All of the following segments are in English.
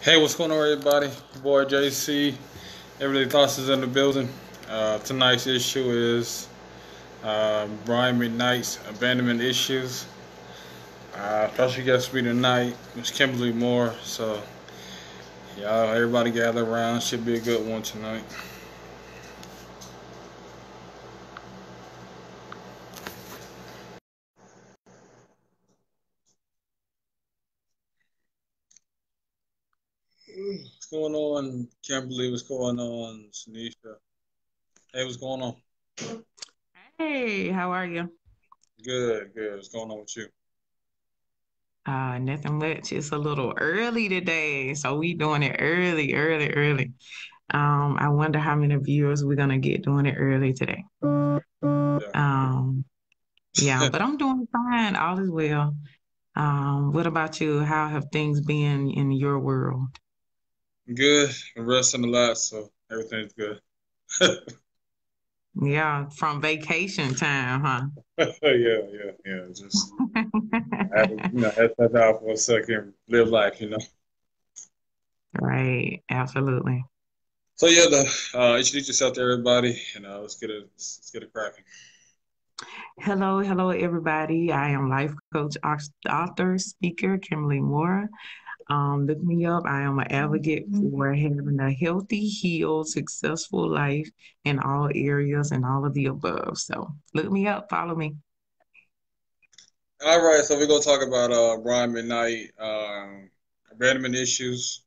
Hey, what's going on, everybody? Your boy JC. Everyday Thoughts is in the building. Tonight's issue is Brian McKnight's abandonment issues. Special guest speaker tonight Miss Kimberly Moore. So, y'all, everybody gather around. Should be a good one tonight. What's going on, Kimberly? What's going on, Shanisha? Hey, what's going on? Hey, how are you? Good, good. What's going on with you? Nothing much. It's a little early today, so we doing it early, early, early. I wonder how many viewers we're gonna get doing it early today. Yeah. Um, yeah, but I'm doing fine. All is well. What about you? How have things been in your world? Good. I'm resting a lot, so everything's good. Yeah, from vacation time, Yeah, yeah, yeah. Just I had to, huh? had to step out for a second, live life. Right, absolutely. So yeah, introduce yourself to everybody, and let's get it cracking. Hello, hello, everybody. I am life coach, author, speaker, Kimberly Moore. Look me up. I am an advocate for having a healthy, healed, successful life in all areas and all of the above. So look me up, follow me. All right, so we're gonna talk about Brian McKnight, abandonment issues.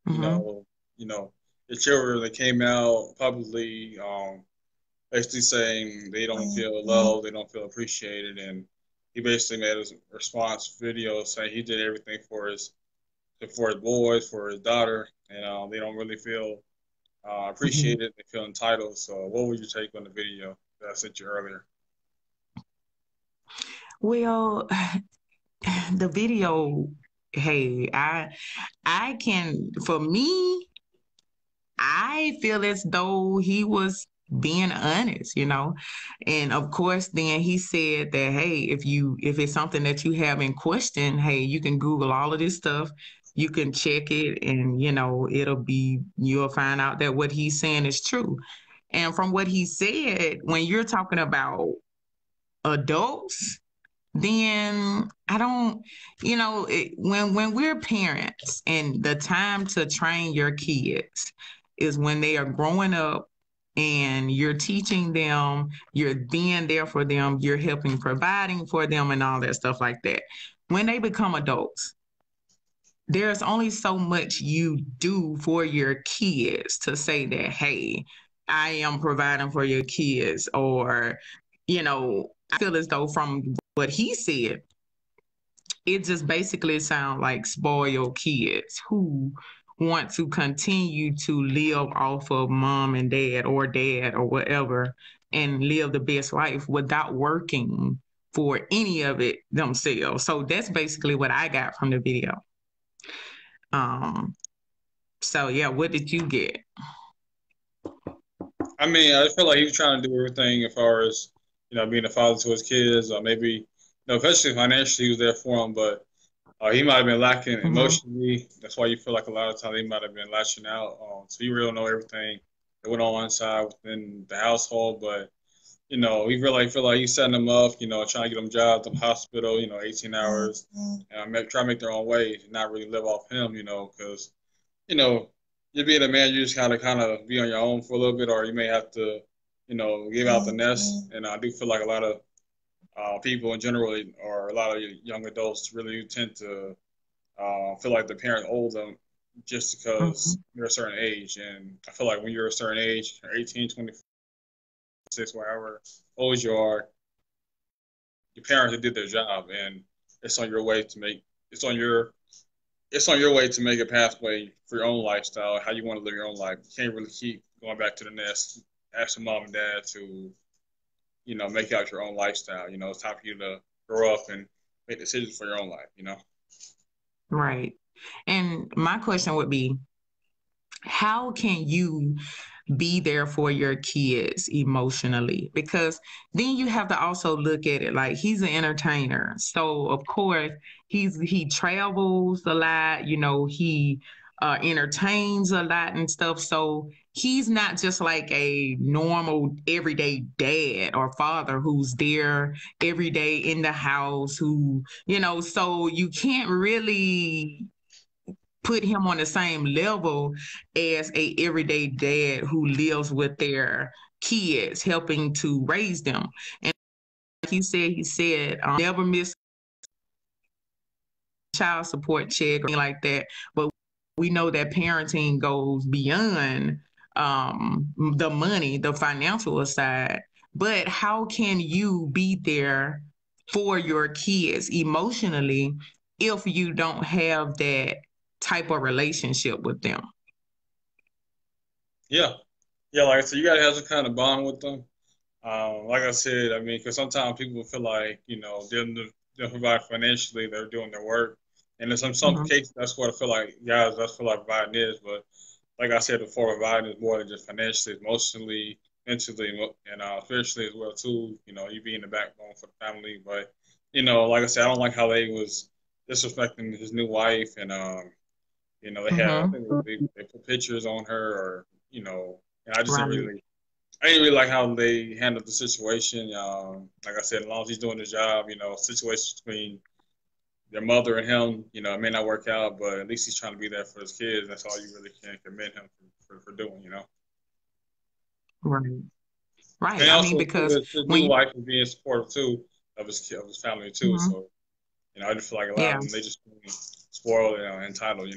You Hmm. know, you know, the children that came out publicly, basically saying they don't feel loved, they don't feel appreciated, and he basically made a response video saying he did everything for his boys, for his daughter, and they don't really feel Hmm. appreciate it. They feel entitled. So, what would you take on the video that I sent you earlier? Well, the video, hey, I can for me, I feel as though he was being honest, And of course, then he said that, hey, if it's something that you have in question, hey, you can Google all of this stuff. You can check it and you'll find out that what he's saying is true. And from what he said, when you're talking about adults, then I don't, when we're parents and the time to train your kids is when they are growing up and you're teaching them, you're being there for them, you're helping providing for them and all that stuff like that. When they become adults, there's only so much you do for your kids to say that, hey, I am providing for your kids, or, I feel as though from what he said, it just basically sounds like spoiled kids who want to continue to live off of mom and dad or whatever and live the best life without working for any of it themselves. So that's basically what I got from the video. Um, so yeah, what did you get? I mean, I feel like he was trying to do everything as far as being a father to his kids, or maybe especially financially, he was there for them, but he might have been lacking Hmm. emotionally. That's why you feel like a lot of times he might have been lashing out. So you really don't know everything that went on inside within the household, but we really feel like he's setting them up, trying to get them jobs in the hospital, 18 hours, and try to make their own way, not really live off him, because, you know, you being a man, you just gotta kind of be on your own for a little bit, or you may have to, give out the nest. And I do feel like a lot of people in general, or a lot of young adults, really tend to feel like the parents owe them just because Hmm. you're a certain age. And I feel like when you're a certain age, 18, 26, whatever old you are, your parents did their job, and it's on your way to make it's on your it's on your way to make a pathway for your own lifestyle, how you want to live your own life. You can't really keep going back to the nest, asking mom and dad to, make out your own lifestyle. It's time for you to grow up and make decisions for your own life. Right. And my question would be, how can you be there for your kids emotionally? Because then you have to also look at it like he's an entertainer. So of course he travels a lot, he entertains a lot and stuff. So he's not just like a normal everyday dad or father who's there every day in the house, so you can't really put him on the same level as a everyday dad who lives with their kids, helping to raise them. And like he said, never miss child support check or anything like that. But we know that parenting goes beyond the money, the financial side. But how can you be there for your kids emotionally if you don't have that type of relationship with them? Yeah, yeah. Like I said, you gotta have some kind of bond with them. Like I said, I mean, because sometimes people feel like they're providing financially, they're doing their work, and in some Mhm. cases, that's what I feel like. Guys, that's what like providing is. But like I said before, providing is more than just financially, it's emotionally, mentally, and spiritually as well too. You being the backbone for the family. But like I said, I don't like how they was disrespecting his new wife, and they had I Mhm. think they put pictures on her, or and I just didn't Right. really. I didn't really like how they handled the situation. Like I said, as long as he's doing his job, situations between their mother and him, it may not work out, but at least he's trying to be there for his kids. That's all you really can commend him for doing. Right. Right. And I mean, also too, because his when new you, wife is being supportive too of his family too. mhm, So I just feel like a lot yeah, of them they just spoiled and entitled.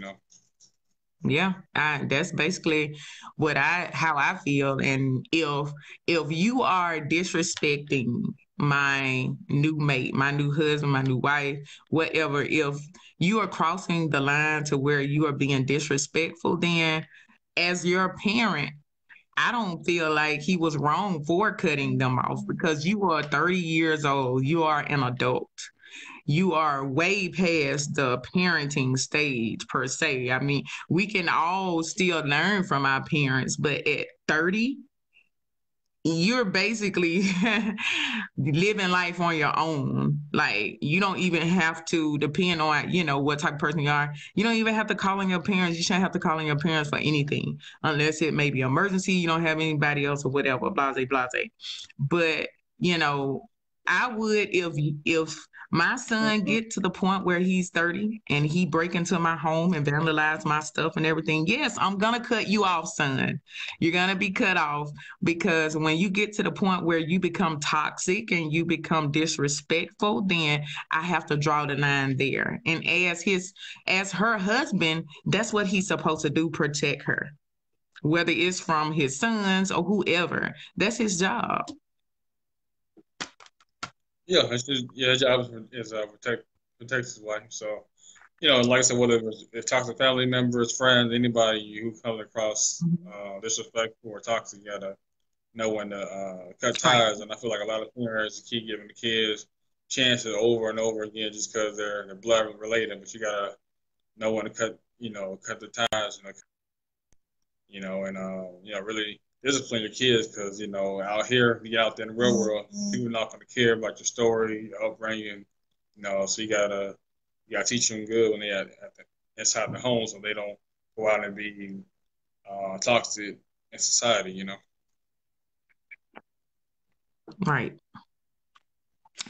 yeah, that's basically how I feel. And if you are disrespecting my new mate, my new husband, my new wife, whatever, if you are crossing the line to where you are being disrespectful, then as your parent, I don't feel like he was wrong for cutting them off because you are 30 years old. You are an adult. You are way past the parenting stage per se. I mean, we can all still learn from our parents, but at 30, you're basically living life on your own. Like you don't even have to depend on, what type of person you are. You don't even have to call on your parents. You shouldn't have to call on your parents for anything unless it may be emergency. You don't have anybody else or whatever, blase, blase. But, you know, I would if my son get to the point where he's 30 and he break into my home and vandalize my stuff and everything, yes, I'm gonna cut you off, son. You're gonna be cut off because when you get to the point where you become toxic and you become disrespectful, then I have to draw the line there. And as her husband, that's what he's supposed to do, protect her, whether it's from his sons or whoever. That's his job. Yeah, his job is protect his wife. So like I said, whether it's toxic family members, friends, anybody who comes across disrespectful or toxic, you gotta know when to cut Right. ties. And I feel like a lot of parents keep giving the kids chances over and over again just because they're blood related. But you gotta know when to cut the ties. And really discipline your kids because out here, you out there in the real world, people are not gonna care about your story, your upbringing. So you gotta teach them good when they inside the home, so they don't go out and be toxic in society. Right.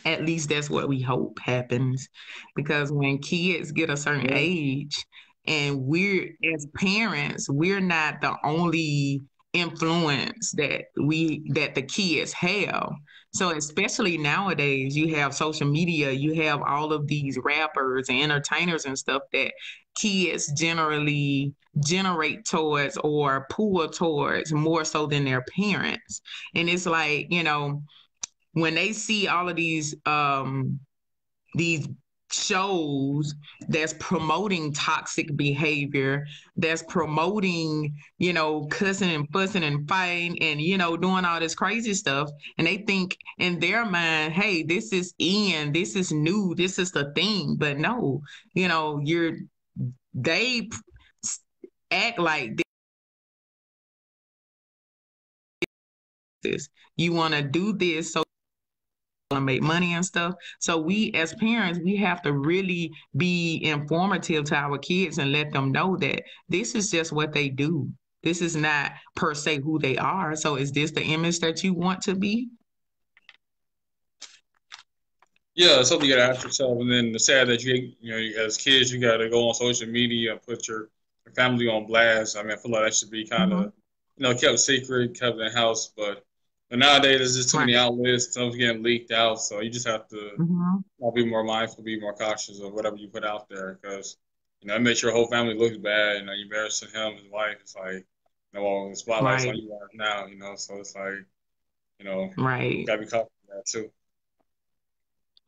At least that's what we hope happens. Because when kids get a certain Yeah. age, and we're as parents, we're not the only influence that the kids have. So especially nowadays, you have social media, you have all of these rappers and entertainers and stuff that kids generally generate towards or pull towards more so than their parents. And it's like, when they see all of these shows that's promoting toxic behavior, that's promoting, cussing and fussing and fighting and, doing all this crazy stuff. And they think in their mind, hey, this is in, this is new, this is the thing. But no, they act like this. You want to do this so to make money and stuff. So we as parents, we have to really be informative to our kids and let them know that this is just what they do. This is not per se who they are. So is this the image that you want to be? Yeah, it's something you gotta ask yourself. And then the sad that you know, as kids, you gotta go on social media and put your family on blast. I mean, I feel like that should be kind Mm-hmm. of, kept secret, kept in the house. But nowadays, there's just too Right. many outlets. Stuff's getting leaked out, so you just have to Mm-hmm. be more mindful, be more cautious of whatever you put out there, because it makes your whole family look bad. You embarrassing him, his wife. It's like, well, the spotlight's on Right. you right now. So it's like, Right. gotta be cautious of that too.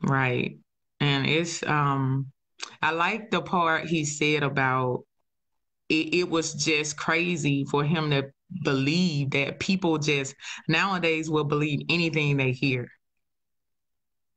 Right. And it's I like the part he said about it was just crazy for him to believe that people just nowadays will believe anything they hear.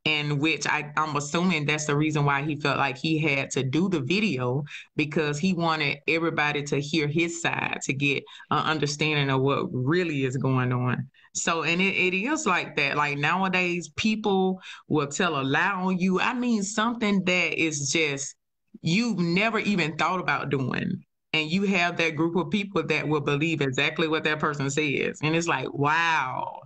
And which I'm assuming that's the reason why he felt like he had to do the video because he wanted everybody to hear his side to get an understanding of what really is going on. So, and it is like that. Like nowadays, people will tell a lie on you. I mean, something that is just you've never even thought about doing. And you have that group of people that will believe exactly what that person says. And it's like, wow.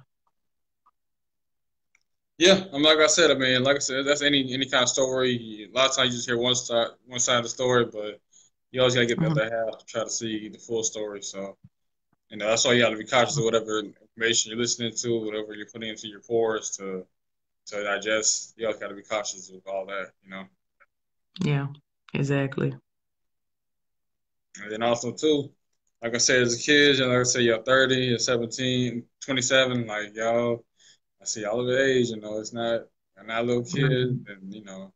Yeah, like I said, like I said, that's any kind of story. A lot of times you just hear one side of the story, but you always gotta get the Mhm. other half to try to see the full story. So, that's why you gotta be cautious of whatever information you're listening to, whatever you're putting into your pores to digest. You always gotta be cautious of all that. Yeah, exactly. And then also too, like I said, as a kid, like I said, you're 30, you're 17, 27, like y'all, I see y'all of age. It's not, I'm not a little kid, Mhm. and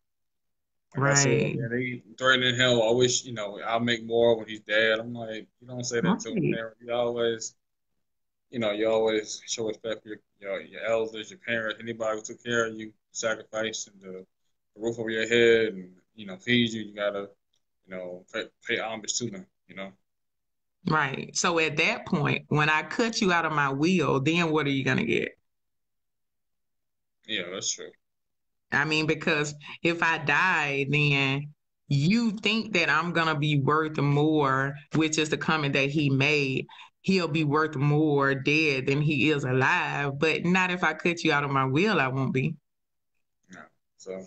like I said, Right. yeah, they threatening him. I wish, I'll make more when he's dead. I'm like, you don't say that to a Right. parent. You always show respect for your elders, your parents, anybody who took care of you, sacrificed and the roof over your head and feed you. You gotta pay homage to them. Right. So at that point, when I cut you out of my will, then what are you going to get? Yeah, that's true. I mean, because if I die, then you think that I'm going to be worth more, which is the comment that he made. He'll be worth more dead than he is alive, but not if I cut you out of my will, I won't be. Yeah. So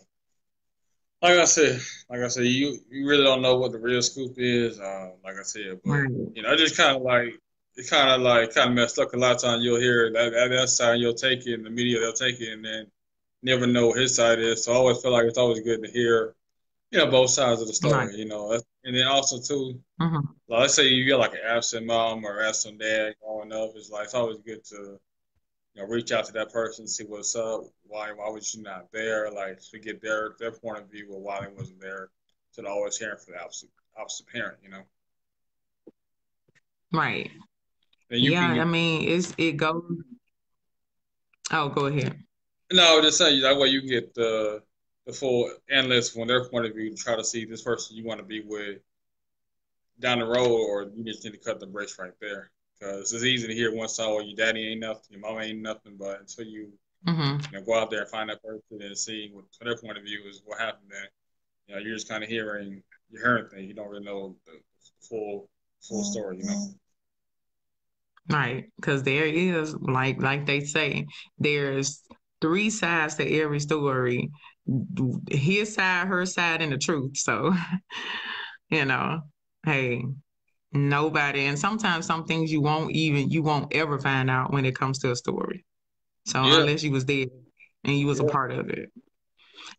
like I said, you really don't know what the real scoop is. Like I said, but Right. it just kind of messed up. A lot of times you'll hear that side, you'll take it, and the media they'll take it, and then never know what his side is. So I always feel like it's always good to hear both sides of the Right. story. And then also too, Hmm. like, let's say you got like an absent mom or absent dad growing up. It's always good to reach out to that person, see what's up. Why was you not there? Like to get their point of view of why they wasn't there. So always hearing from the opposite parent. Right. Then you Yeah. can I mean, it goes. Oh, go ahead. no, I was just saying that way you can get the full analyst from their point of view to try to see this person you want to be with down the road, or you just need to cut the brakes right there. Because it's easy to hear one side, well, your daddy ain't nothing, your mama ain't nothing, but until you Hmm. go out there and find that person and see what their point of view is what happened then. You're just kind of you're hearing things. You don't really know the full story. Right. Because there is, like they say, there's three sides to every story. His side, her side, and the truth. So, you know, hey, nobody and sometimes some things you won't ever find out when it comes to a story. So Yeah, unless you was there and you was a yeah, part of it.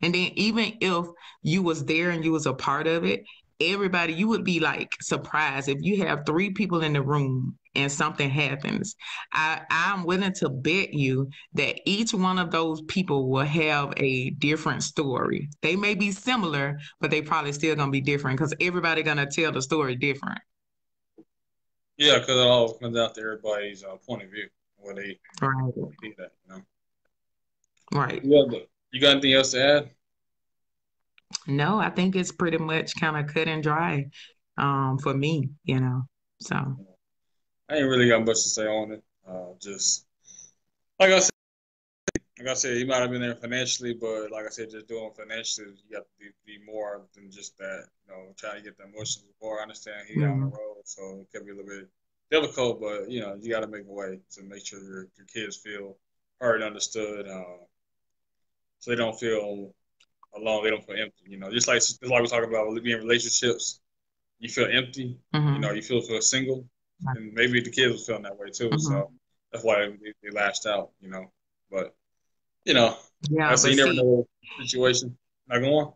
And then even if you was there and you was a part of it, everybody, you would be like surprised if you have three people in the room and something happens. I'm willing to bet you that each one of those people will have a different story. They may be similar, but they probably still gonna be different because everybody gonna tell the story different. yeah. Because it all comes out to everybody's point of view where Right. they see that. Right. You got anything else to add? No, I think it's pretty much kind of cut and dry for me. So I ain't really got much to say on it. Just like I said, he might have been there financially, but like I said, just doing financially, you got to be more than just that. You know, trying to get the emotions before. I understand he out on the Mm, road, so it could be a little bit difficult, but you know, you got to make a way to make sure your kids feel heard and understood, so they don't feel alone. They don't feel empty. You know, just like we're talking about being in relationships, you feel empty. You know, mm-hmm. you feel single, and maybe the kids was feeling that way too. So Mm-hmm. that's why they lashed out. You know, but you know, like I Yeah, said, but you never see, know the situation. Not going.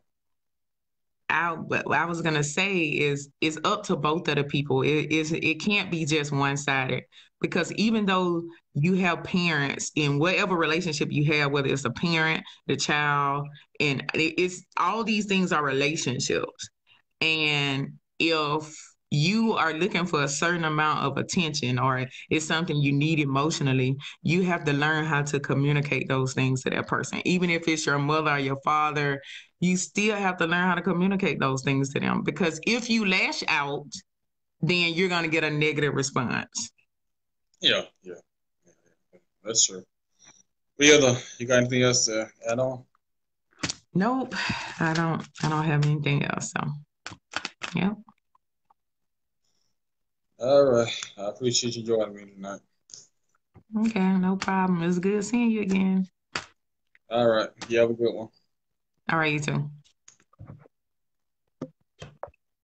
what I was gonna say is it's up to both of the people. It can't be just one sided because even though you have parents in whatever relationship you have, whether it's a parent, the child, and it's all these things are relationships. And if you are looking for a certain amount of attention or it's something you need emotionally, you have to learn how to communicate those things to that person. Even if it's your mother or your father, you still have to learn how to communicate those things to them because if you lash out, then you're going to get a negative response. Yeah, yeah, yeah, yeah. That's true. But yeah, though, you got anything else to add on? Nope, I don't have anything else. So, yeah. All right. I appreciate you joining me tonight. Okay, no problem. It's good seeing you again. All right. You have a good one. All right, you too.